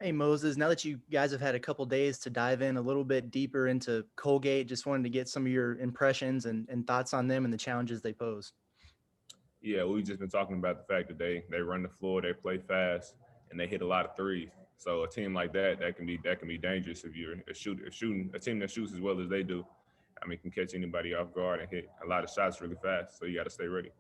Hey Moses, now that you guys have had a couple days to dive in a little bit deeper into Colgate, just wanted to get some of your impressions and thoughts on them and the challenges they pose. Yeah, we've just been talking about the fact that they run the floor, they play fast, and they hit a lot of threes. So a team like that can be dangerous if you're shooting a team that shoots as well as they do. I mean, can catch anybody off guard and hit a lot of shots really fast. So you got to stay ready.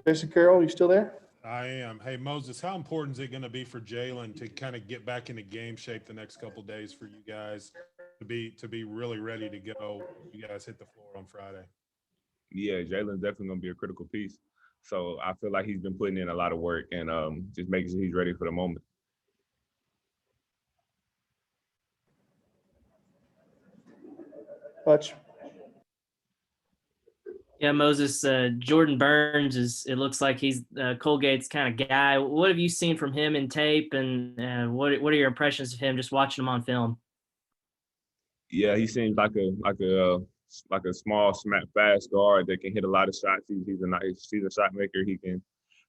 Jason Carroll, you still there? I am. Hey, Moses, how important is it going to be for Jaylin to kind of get back into game shape the next couple days for you guys to be really ready to go when you guys hit the floor on Friday? Yeah, Jalen's definitely gonna be a critical piece. So I feel like he's been putting in a lot of work and just making sure he's ready for the moment. Hutch. Yeah, Moses, Jordan Burns it looks like he's Colgate's kind of guy. What have you seen from him in tape, and what are your impressions of him just watching him on film? Yeah, he seems like a small, smack, fast guard that can hit a lot of shots. He's a shot maker. He can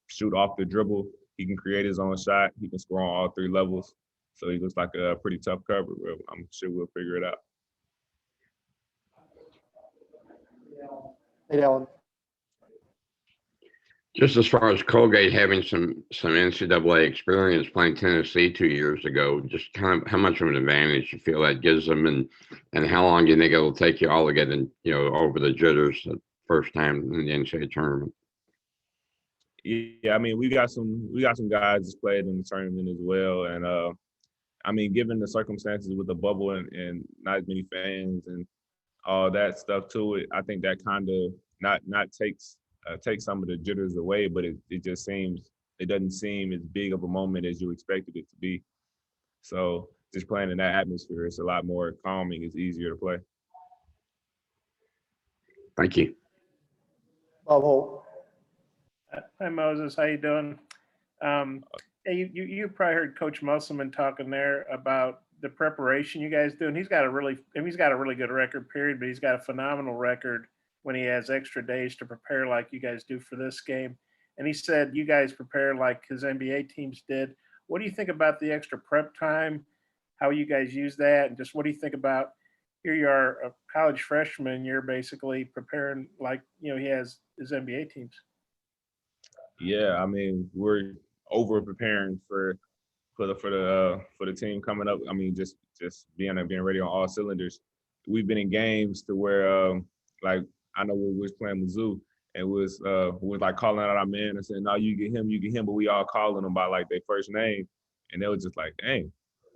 shoot off the dribble. He can create his own shot. He can score on all three levels. So he looks like a pretty tough cover. But I'm sure we'll figure it out. Hey, Allen. Just as far as Colgate having some NCAA experience playing Tennessee 2 years ago, just kind of how much of an advantage you feel that gives them, and how long do you think it'll take you all to get over the jitters the first time in the NCAA tournament? Yeah, I mean we got some guys that's played in the tournament as well, and I mean given the circumstances with the bubble and not as many fans and all that stuff to it, I think that kind of not takes some of the jitters away, but it doesn't seem as big of a moment as you expected it to be. So just playing in that atmosphere, it's a lot more calming. It's easier to play. Thank you. Bob Holt. Hi Moses, how you doing? Hey, you probably heard Coach Musselman talking there about the preparation you guys do, and he's got a really good record, period, but he's got a phenomenal record when he has extra days to prepare like you guys do for this game. And he said you guys prepare like his NBA teams did. What do you think about the extra prep time? How you guys use that, and just what do you think about here you are a college freshman, you're basically preparing like he has his NBA teams. Yeah, I mean we're over preparing for the team coming up. I mean just being ready on all cylinders. We've been in games to where like I know we was playing Mizzou and we was like calling out our man and saying, no, you get him, but we all calling them by like their first name. And they was just like, dang,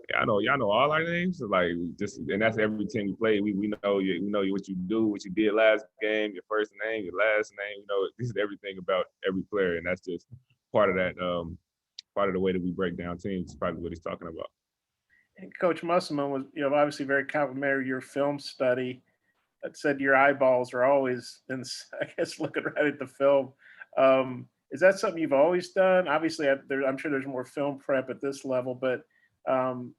yeah, I know y'all know all our names. So like just and that's every team we play. We know you, we know what you do, what you did last game, your first name, your last name, this is everything about every player. And that's just part of that part of the way that we break down teams is probably what he's talking about. And Coach Musselman was, obviously very complimentary of your film study. That said, your eyeballs are always, in, I guess, looking right at the film. Is that something you've always done? Obviously, I'm sure there's more film prep at this level, but um,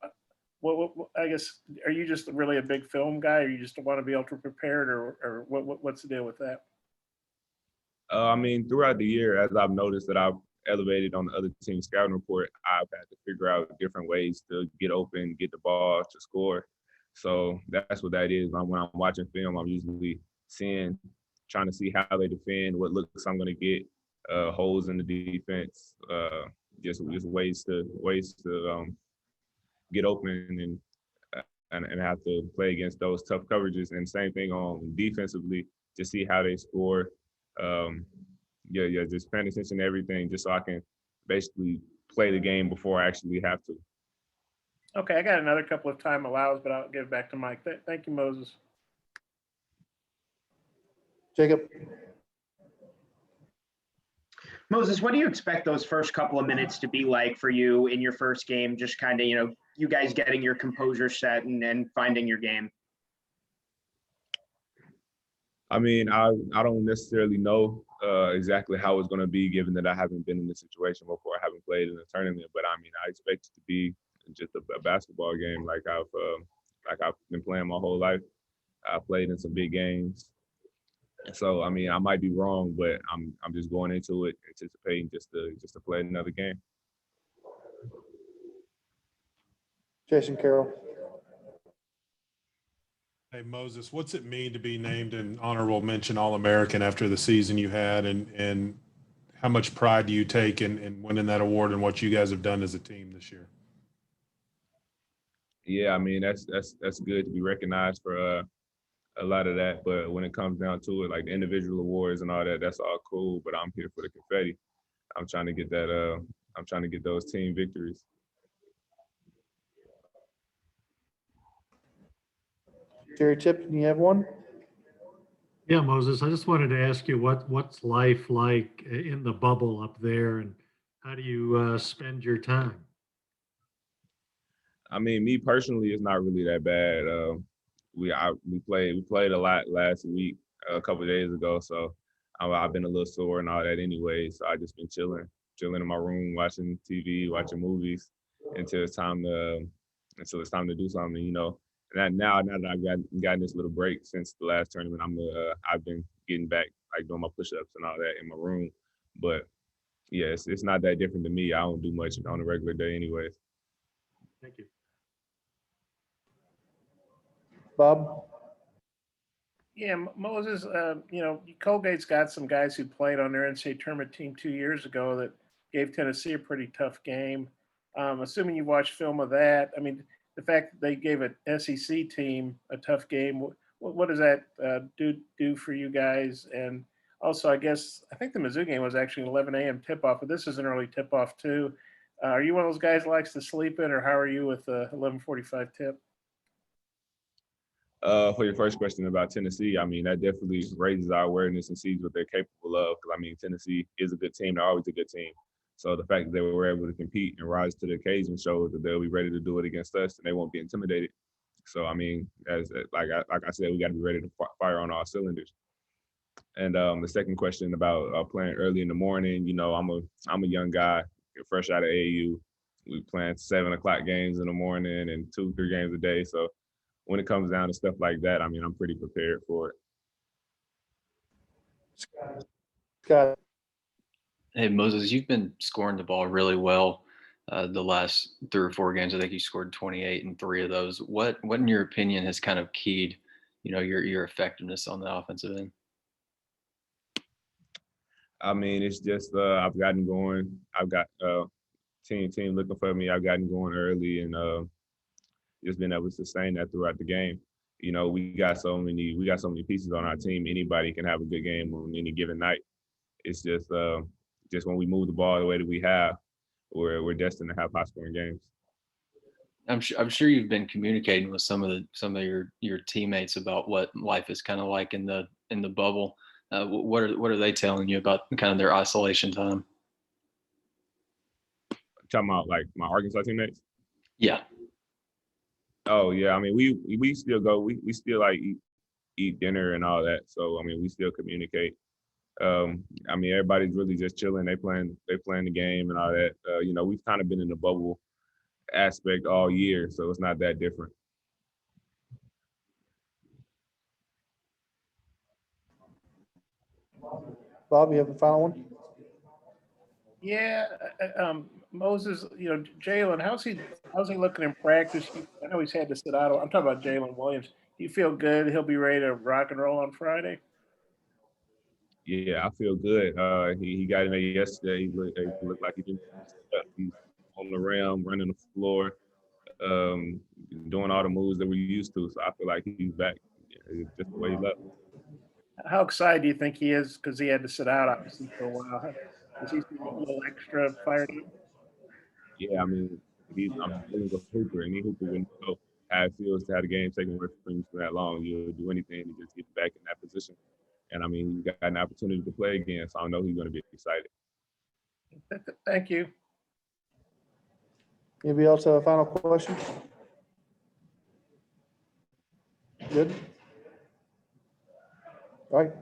I guess, are you just really a big film guy, or you just want to be ultra prepared, or what's the deal with that? I mean, throughout the year, as I've noticed that I've elevated on the other team's scouting report, I've had to figure out different ways to get open, get the ball to score. So that's what that is. When I'm watching film, I'm usually trying to see how they defend, what looks I'm going to get, holes in the defense, just ways to get open and have to play against those tough coverages. And same thing on defensively, to see how they score. Um, yeah, just paying attention to everything, just so I can basically play the game before I actually have to. Okay, I got another couple of time allows, but I'll give it back to Mike. Thank you, Moses. Jacob. Moses, what do you expect those first couple of minutes to be like for you in your first game? Just kind of, you guys getting your composure set and finding your game. I mean, I don't necessarily know exactly how it's going to be, given that I haven't been in this situation before. I haven't played in a tournament, but I mean, I expect it to be just a basketball game like I've been playing my whole life. I played in some big games, So I mean, I might be wrong, but I'm just going into it anticipating just to play another game. Jason Carroll. Hey, Moses, what's it mean to be named an honorable mention All-American after the season you had, and how much pride do you take in winning that award and what you guys have done as a team this year? Yeah, I mean that's good to be recognized for a lot of that, but when it comes down to it, like the individual awards and all that, that's all cool. But I'm here for the confetti. I'm trying to get that. I'm trying to get those team victories. Jerry Tipton, you have one? Yeah, Moses, I just wanted to ask you what's life like in the bubble up there, and how do you spend your time? I mean, me personally, it's not really that bad. We played a lot last week, a couple of days ago, so I've been a little sore and all that anyway. So I just been chilling in my room, watching TV, watching movies until it's time to do something, you know. And now that I've gotten this little break since the last tournament, I've been getting back, like doing my push-ups and all that in my room. But yeah, it's not that different to me. I don't do much on a regular day anyways. Thank you. Bob? Yeah, Moses, you know, Colgate's got some guys who played on their NCAA tournament team 2 years ago that gave Tennessee a pretty tough game. Assuming you watched film of that, I mean, the fact that they gave an SEC team a tough game, what does that do for you guys? And also, I think the Mizzou game was actually an 11 a.m. tip-off, but this is an early tip-off too. Are you one of those guys that likes to sleep in, or how are you with the 11:45 tip? For your first question about Tennessee, I mean, that definitely raises our awareness and sees what they're capable of. Because, I mean, Tennessee is a good team. They're always a good team. So the fact that they were able to compete and rise to the occasion shows that they'll be ready to do it against us, and they won't be intimidated. So, I mean, like I said, we got to be ready to fire on all cylinders. And the second question about playing early in the morning, you know, I'm a young guy, fresh out of AAU. We playing 7 o'clock games in the morning and 2-3 games a day. So when it comes down to stuff like that, I mean, I'm pretty prepared for it. Scott? Hey, Moses, you've been scoring the ball really well the last 3 or 4 games. I think you scored 28 in 3 of those. What in your opinion has kind of keyed, you know, your effectiveness on the offensive end? I mean, it's just I've gotten going. I've got team looking for me. I've gotten going early and just been able to sustain that throughout the game. You know, we got so many pieces on our team. Anybody can have a good game on any given night. It's just when we move the ball the way that we have, we're destined to have high scoring games. I'm sure you've been communicating with some of your teammates about what life is kind of like in the bubble. What are they telling you about kind of their isolation time? Talking about like my Arkansas teammates? Yeah. Oh yeah, I mean we still go. We still like eat dinner and all that. So I mean we still communicate. I mean everybody's really just chilling. They playing the game and all that. You know, we've kind of been in the bubble aspect all year, so it's not that different. Bob, you have the final one? Yeah, Moses, you know, Jaylin, how's he looking in practice? I know he's had to sit out. I'm talking about Jaylin Williams. Do you feel good? He'll be ready to rock and roll on Friday? Yeah, I feel good. He got in there yesterday. He looked like he did. He's on the rim, running the floor, doing all the moves that we're used to. So I feel like he's back. It's just the way he left. How excited do you think he is because he had to sit out obviously for a while? Is he a little extra fired up? Yeah, I mean, he's a hooper, and he hooper wouldn't know how it feels to have the game taken away from you for that long. You'll do anything to just get back in that position. And I mean, he's got an opportunity to play again, so I know he's going to be excited. Thank you. Anybody else have a final question? Good. All right.